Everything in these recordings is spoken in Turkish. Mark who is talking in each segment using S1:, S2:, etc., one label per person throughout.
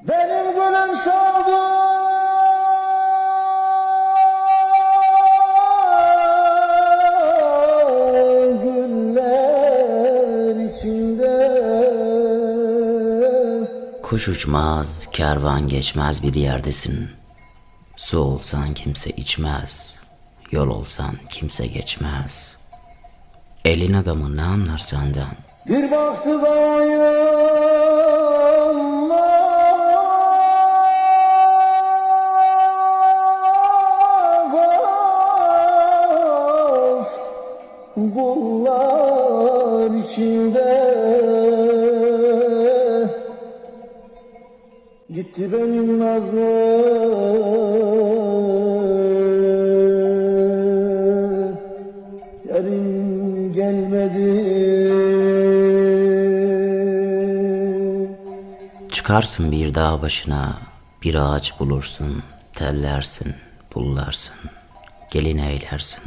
S1: Benim gülüm soldu, güller içinde.
S2: Kuş uçmaz, kervan geçmez bir yerdesin. Su olsan kimse içmez, yol olsan kimse geçmez. Elin adamı ne anlar senden?
S1: Bir baktı bayım, kullar içinde. Gitti benim nazlı yarın gelmedi.
S2: Çıkarsın bir dağ başına, bir ağaç bulursun, tellersin, pullarsın, gelin eylersin.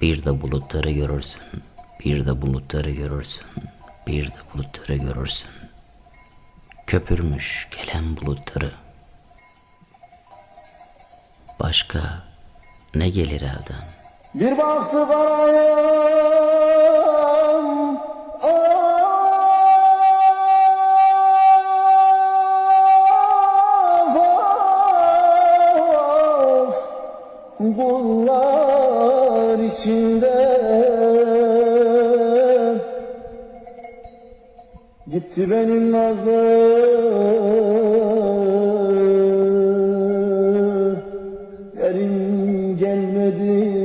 S2: Bir de bulutları görürsün, bir de bulutları görürsün, bir de bulutları görürsün. Köpürmüş gelen bulutları. Başka ne gelir elden?
S1: Bir baktı bayım, kullar içinde. Gitti benim nazlı yarın gelmedi.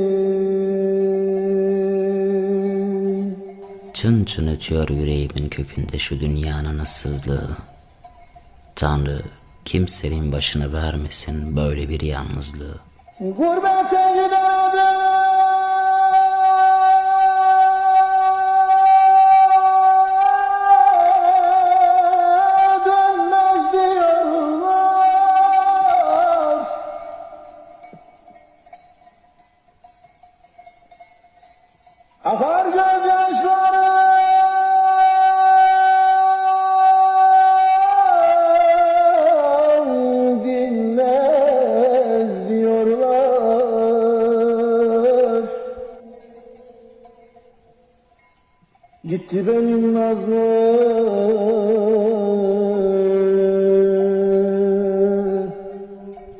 S2: Çın çın ötüyor yüreğimin kökünde şu dünyanın ıssızlığı. Tanrı kimsenin başına vermesin böyle bir yalnızlığı.
S1: Gurbete giderdim, dönmez diyorlar. Akar gözyaşlarım, dinmez diyorlar. Gitti benim nazlı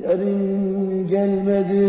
S1: yarın gelmedi.